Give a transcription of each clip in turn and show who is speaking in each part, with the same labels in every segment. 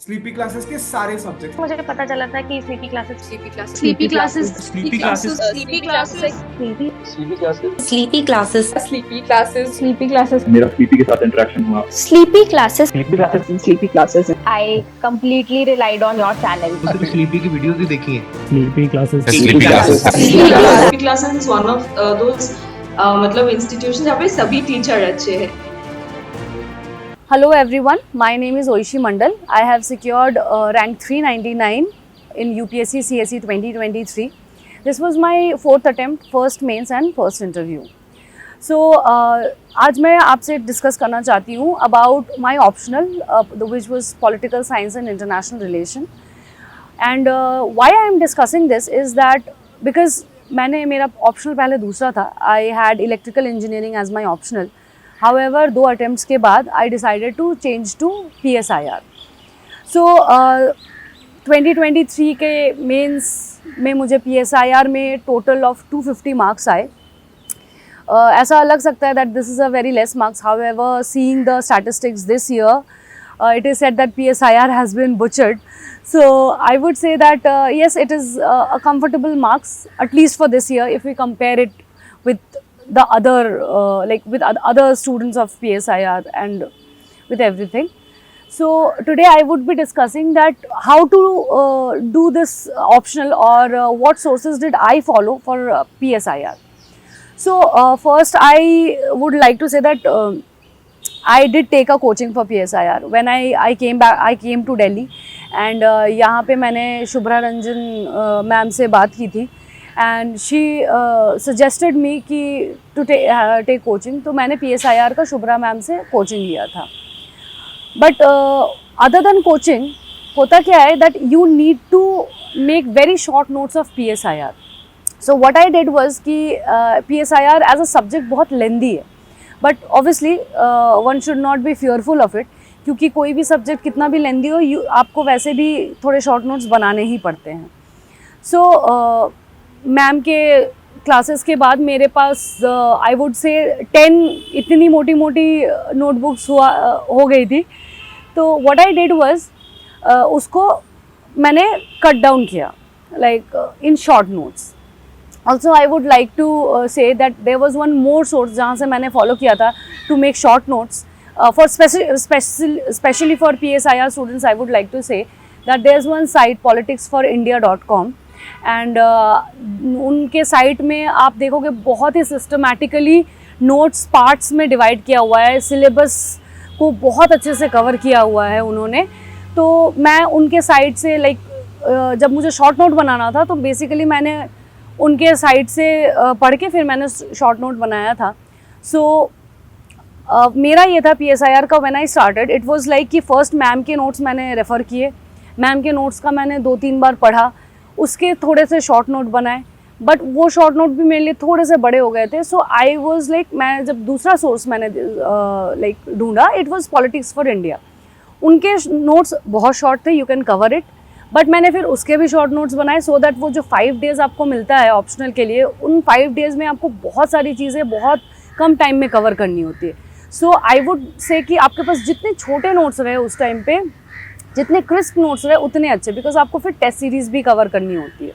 Speaker 1: Sleepy classes के सारे subject
Speaker 2: मुझे पता चला था कि sleepy classes
Speaker 3: sleepy classes sleepy classes
Speaker 1: sleepy classes
Speaker 3: sleepy classes
Speaker 4: sleepy classes
Speaker 3: sleepy classes
Speaker 4: sleepy classes
Speaker 2: sleepy classes
Speaker 5: मेरा स्लीपी के साथ इंटरेक्शन हुआ।
Speaker 2: Sleepy classes
Speaker 4: sleepy classes
Speaker 2: I completely relied on your channel.
Speaker 6: Sleepy की videos भी देखी है।
Speaker 5: Sleepy classes
Speaker 4: sleepy classes is one of those मतलब institution जहाँ पे सभी टीचर अच्छे हैं।
Speaker 7: Hello everyone, my name is Oishi Mandal. I have secured rank 399 in UPSC CSE 2023. This was my fourth attempt, first mains and first interview. So आज मैं आपसे discuss करना चाहती हूँ about my optional which was political science and international relation. And why I am discussing this is that because मेरा optional पहले दूसरा था. I had electrical engineering as my optional. However, 2 attempts के बाद I decided to change to PSIR. So 2023 के mains में मुझे PSIR में total of 250 marks आए. ऐसा लग सकता है that this is a very less marks. However, seeing the statistics this year, it is said that PSIR has been butchered. So I would say that yes, it is a comfortable marks at least for this year if we compare it with the other with other students of PSIR and with everything. So today I would be discussing that how to do this optional or what sources did I follow for PSIR. So first I would like to say that I did take a coaching for PSIR when I came to Delhi and यहाँ पे मैंने Shubhra Ranjan ma'am से बात की थी. And she suggested me कि to take coaching. तो मैंने PSIR का शुभ्रा मैम से कोचिंग लिया था. बट अदर देन कोचिंग होता क्या है that you need to make very short notes of PSIR. So what I did was कि PSIR एज अ सब्जेक्ट बहुत लेंदी है but obviously one should not be fearful of it क्योंकि कोई भी subject कितना भी लेंदी हो आपको वैसे भी थोड़े शॉर्ट नोट्स बनाने ही पड़ते हैं. सो मैम के क्लासेस के बाद मेरे पास आई वुड से 10 इतनी मोटी मोटी नोटबुक्स हो गई थी. तो व्हाट आई डिड वाज उसको मैंने कट डाउन किया like in short notes. Also I would like to say that there was one more source जहाँ से मैंने फॉलो किया था to make short notes for specially for PSIR students. I would like to say that there is one site politicsforindia.com and उनके site में आप देखोगे बहुत ही सिस्टमैटिकली नोट्स पार्ट्स में डिवाइड किया हुआ है. सिलेबस को बहुत अच्छे से कवर किया हुआ है उन्होंने. तो मैं उनके साइट से जब मुझे शॉर्ट नोट बनाना था तो बेसिकली मैंने उनके साइट से पढ़ के फिर मैंने शॉर्ट नोट बनाया था. सो मेरा ये था PSIR का when I started it was like कि फर्स्ट मैम के नोट्स मैंने रेफ़र किए. मैम के नोट्स का मैंने 2-3 बार पढ़ा. उसके थोड़े से शॉर्ट नोट बनाए बट वो शॉर्ट नोट भी मेरे लिए थोड़े से बड़े हो गए थे. सो आई वाज लाइक मैं जब दूसरा सोर्स मैंने ढूंढा it was politics for India. उनके नोट्स बहुत शॉर्ट थे, you can cover it. But मैंने फिर उसके भी शॉर्ट नोट्स बनाए सो दैट वो जो 5 डेज़ आपको मिलता है ऑप्शनल के लिए उन 5 डेज़ में आपको बहुत सारी चीज़ें बहुत कम टाइम में कवर करनी होती है. सो आई वुड से कि आपके पास जितने छोटे नोट्स रहे उस टाइम पे जितने क्रिस्प नोट्स रहे उतने अच्छे बिकॉज आपको फिर टेस्ट सीरीज़ भी कवर करनी होती है.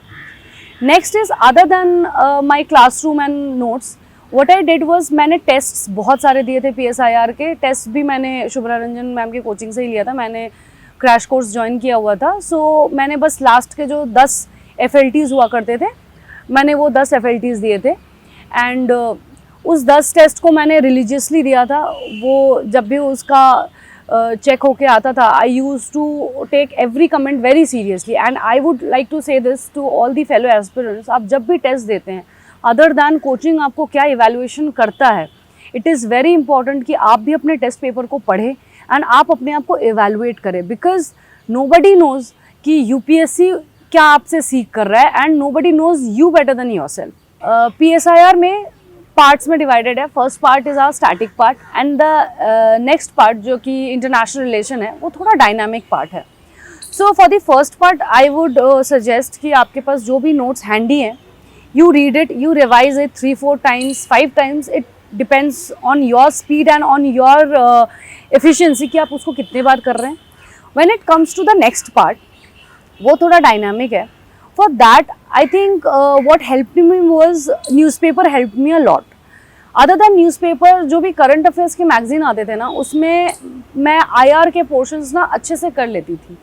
Speaker 7: Next is other than my classroom and notes what I did was मैंने टेस्ट्स बहुत सारे दिए थे. PSIR के टेस्ट भी मैंने शुभ्रा रंजन मैम की कोचिंग से ही लिया था. मैंने क्रैश कोर्स ज्वाइन किया हुआ था. सो मैंने बस लास्ट के जो 10 FLTs हुआ करते थे मैंने वो 10 FLTs दिए थे. एंड उस 10 टेस्ट को मैंने रिलीजियसली दिया था. वो जब भी उसका चेक होके आता था I use to take every comment very seriously. And I would like to say this to all the fellow aspirants. आप जब भी टेस्ट देते हैं अदर दैन कोचिंग आपको क्या इवैल्यूएशन करता है इट इज़ वेरी इंपॉर्टेंट कि आप भी अपने टेस्ट पेपर को पढ़ें एंड आप अपने आप को इवैल्यूएट करें बिकॉज नोबडी नोज़ कि UPSC क्या आपसे सीख कर रहा है and nobody knows you better than yourself. PSIR में पार्ट्स में डिवाइडेड है. First part is our static part and the next part जो कि इंटरनेशनल रिलेशन है वो थोड़ा डायनामिक पार्ट है. So for the first part I would suggest कि आपके पास जो भी नोट्स हैंडी हैं you read it, you revise it 3-4 times 5 times. It depends on your speed and on your efficiency कि आप उसको कितने बार कर रहे हैं. When it comes to the next part, वो थोड़ा डायनामिक है. For that I think what helped me was newspaper helped me a lot. Other than newspaper, जो भी करंट अफेयर्स के मैगजीन आते थे ना, उसमें मैं IR के पोर्शंस ना अच्छे से कर लेती थी.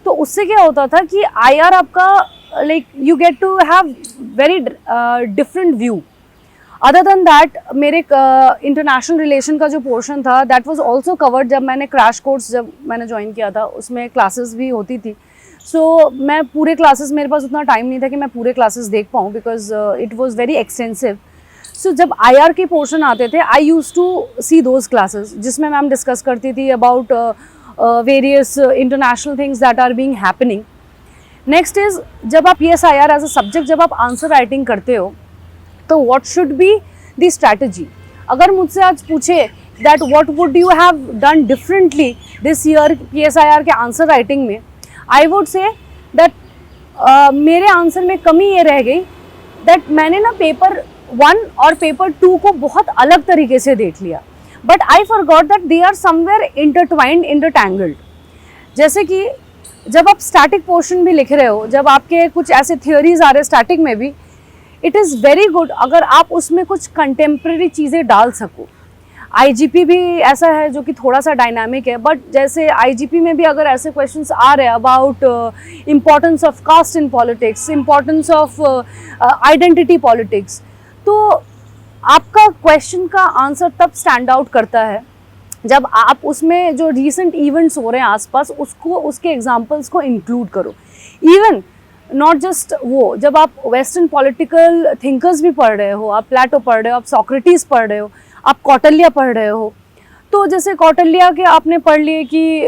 Speaker 7: तो उससे क्या होता था कि IR आपका like you get to have very different view. Other than that मेरे इंटरनेशनल रिलेशन का जो पोर्शन था दैट वाज आल्सो कवर्ड. जब मैंने क्रैश कोर्स जब मैंने ज्वाइन किया था उसमें क्लासेस भी होती थी. सो मैं पूरे क्लासेस, मेरे पास उतना टाइम नहीं था कि मैं पूरे क्लासेस देख पाऊँ because it was very extensive. So जब IR के पोर्शन आते थे I used to see those classes जिसमें मैम डिस्कस करती थी about various international things that are being happening. Next is, जब आप PSIR एज अ सब्जेक्ट जब आप आंसर राइटिंग करते हो तो what should be the strategy. अगर मुझसे आज पूछे that what would you have done differently this year PSIR के आंसर राइटिंग में, आई वुड से दैट मेरे आंसर में कमी ये रह गई दैट मैंने ना पेपर 1 और पेपर 2 को बहुत अलग तरीके से देख लिया. But I forgot that they are somewhere intertwined, intertangled. जैसे कि जब आप स्टैटिक पोर्शन भी लिख रहे हो, जब आपके कुछ ऐसे थियोरीज आ रहे हैं स्टैटिक में भी, इट इज़ वेरी गुड अगर आप उसमें कुछ कंटेम्प्रेरी चीज़ें डाल सको. IGP भी ऐसा है जो कि थोड़ा सा डायनामिक है. बट जैसे IGP में भी अगर ऐसे क्वेश्चंस आ रहे हैं about importance of caste in politics, importance of identity politics, तो आपका क्वेश्चन का आंसर तब स्टैंड आउट करता है जब आप उसमें जो रीसेंट इवेंट्स हो रहे हैं आसपास उसको, उसके एग्जांपल्स को इंक्लूड करो. इवन नॉट जस्ट वो, जब आप वेस्टर्न पॉलिटिकल थिंकर्स भी पढ़ रहे हो, आप प्लेटो पढ़ रहे हो, आप सॉक्रेटिस पढ़ रहे हो, आप कौटिल्य पढ़ रहे हो, तो जैसे कौटिल्य के आपने पढ़ लिए कि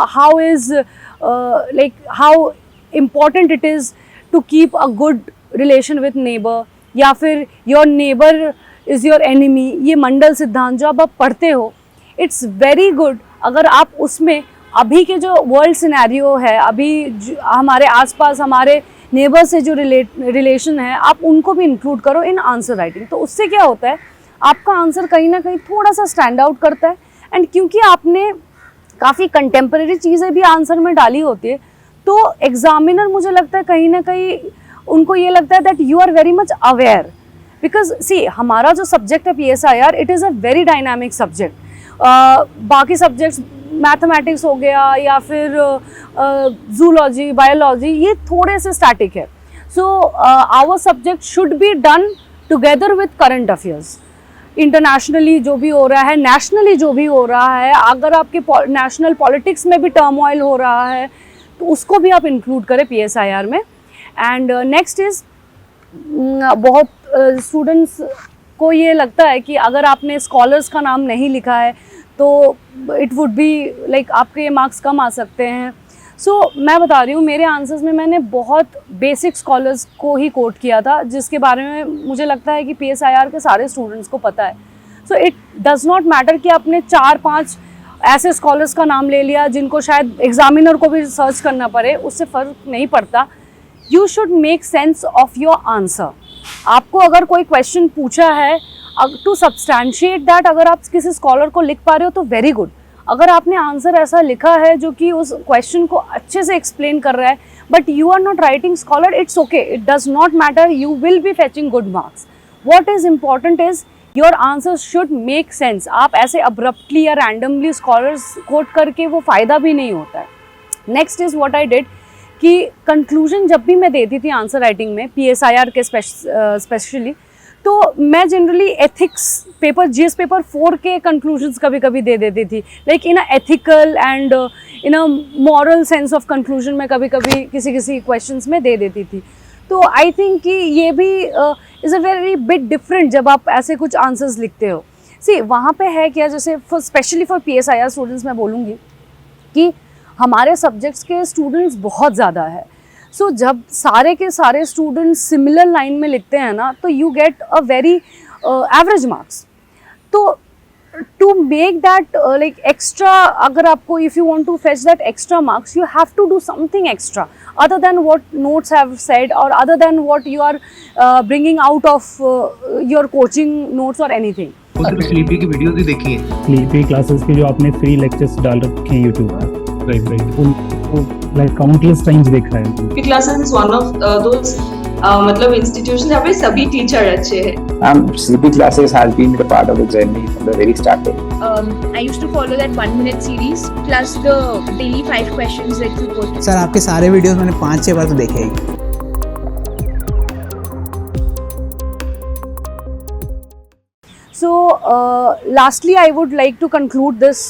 Speaker 7: how is like how important it is to keep a good relation with neighbour, या फिर your neighbour is your enemy. ये मंडल सिद्धांत जो आप पढ़ते हो, इट्स वेरी गुड अगर आप उसमें अभी के जो वर्ल्ड सिनेरियो है, अभी हमारे आसपास हमारे नेबर से जो रिलेशन है, आप उनको भी इंक्लूड करो इन आंसर राइटिंग. तो उससे क्या होता है, आपका आंसर कहीं ना कहीं थोड़ा सा स्टैंड आउट करता है. एंड क्योंकि आपने काफ़ी कंटेम्प्रेरी चीज़ें भी आंसर में डाली होती है, तो एग्जामिनर मुझे लगता है कहीं ना कहीं उनको ये लगता है that you are very much aware. Because see, हमारा जो सब्जेक्ट है PSIR, it is a very dynamic subject. बाकी सब्जेक्ट्स मैथमेटिक्स हो गया या फिर जूलॉजी, बायोलॉजी, ये थोड़े से स्टैटिक है. So our subject should be done together with current affairs. Internationally जो भी हो रहा है, नेशनली जो भी हो रहा है, अगर आपके नेशनल पॉलिटिक्स में भी टर्मोइल हो रहा है तो उसको भी आप इंक्लूड करें PSIR में. एंड नेक्स्ट इज़, बहुत स्टूडेंट्स को ये लगता है कि अगर आपने स्कॉलर्स का नाम नहीं लिखा है तो इट वुड बी लाइक आपके मार्क्स कम आ सकते हैं. सो मैं बता रही हूँ, मेरे आंसर्स में मैंने बहुत बेसिक स्कॉलर्स को ही कोट किया था जिसके बारे में मुझे लगता है कि PSIR के सारे स्टूडेंट्स को पता है. So it does not matter कि आपने 4-5 ऐसे स्कॉलर्स का नाम ले लिया जिनको शायद एग्जामिनर को भी सर्च करना पड़े, उससे फ़र्क नहीं पड़ता. You should make sense of your answer. आपको अगर कोई क्वेश्चन पूछा है, टू सब्सटैंशिएट दैट अगर आप किसी स्कॉलर को लिख पा रहे हो तो वेरी गुड. अगर आपने आंसर ऐसा लिखा है जो कि उस क्वेश्चन को अच्छे से एक्सप्लेन कर रहा है, but you are not writing scholar, it's okay, it does not matter, you will be fetching good marks. What is important is your answer should make sense. आप ऐसे अब्रप्टली या रैंडमली स्कॉलर्स कोट करके वो फ़ायदा भी नहीं होता है. Next is what I did कि कंक्लूजन जब भी मैं देती थी आंसर राइटिंग में PSIR के स्पेशली, तो मैं generally ethics paper, GS paper 4 के कंक्लूजन्स कभी कभी दे देती थी. Like in a ethical and in a moral sense of conclusion मैं कभी कभी किसी क्वेश्चंस में दे देती थी. तो आई थिंक कि ये भी is a very bit different जब आप ऐसे कुछ आंसर्स लिखते हो. सी, वहाँ पे है क्या, जैसे स्पेशली फॉर PSIR स्टूडेंट्स मैं बोलूँगी कि हमारे सब्जेक्ट्स के स्टूडेंट्स बहुत ज़्यादा है. सो जब सारे के सारे स्टूडेंट्स सिमिलर लाइन में लिखते हैं ना, तो you get a very average marks. तो to make that like extra, अगर आपको if you want to fetch that extra marks, you have to do something extra other than what notes have said और other than what you are bringing out of your coaching notes और anything.
Speaker 6: Sleepy की videos भी देखी है.
Speaker 5: Sleepy classes के जो आपने free lectures डाल रखे हैं यूट्यूब पर, उनको लाइक काउंटलेस टाइम्स देखा है।
Speaker 4: CP classes is one of those मतलब institutions जहाँ पे सभी टीचर अच्छे हैं।
Speaker 8: CP classes has been a part of the journey from the very starting.
Speaker 2: I used to follow that 1 minute series plus the daily 5 questions that you put.
Speaker 9: Sir आपके सारे videos मैंने 5-6 बार तो देखे ही।
Speaker 7: So lastly I would like to conclude this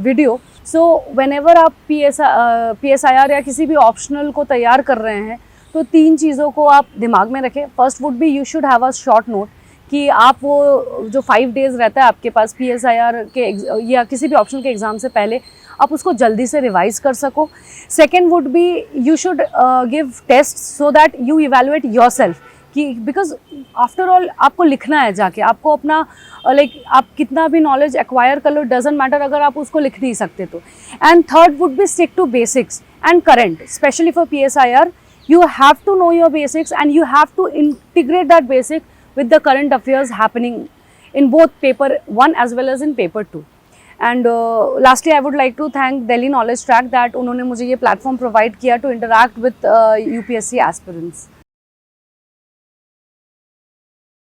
Speaker 7: video. So whenever आप PSIR या किसी भी optional को तैयार कर रहे हैं तो 3 चीज़ों को आप दिमाग में रखें। First would be you should have a short note कि आप वो जो 5 डेज़ रहता है आपके पास PSIR के या किसी भी ऑप्शनल के एग्ज़ाम से पहले आप उसको जल्दी से रिवाइज कर सको। Second would be you should give test so that you evaluate yourself कि बिकॉज आफ्टर ऑल आपको लिखना है जाके, आपको अपना लाइक आप कितना भी नॉलेज एक्वायर कर लो डजेंट मैटर अगर आप उसको लिख नहीं सकते तो। And third would be stick to basics and current, specially for PSIR you have to know your basics and you have to integrate that basic with the current affairs happening in both paper 1 as well as in paper 2. And lastly I would like to thank Delhi Knowledge Track that उन्होंने मुझे ये platform provide किया to interact with UPSC aspirants.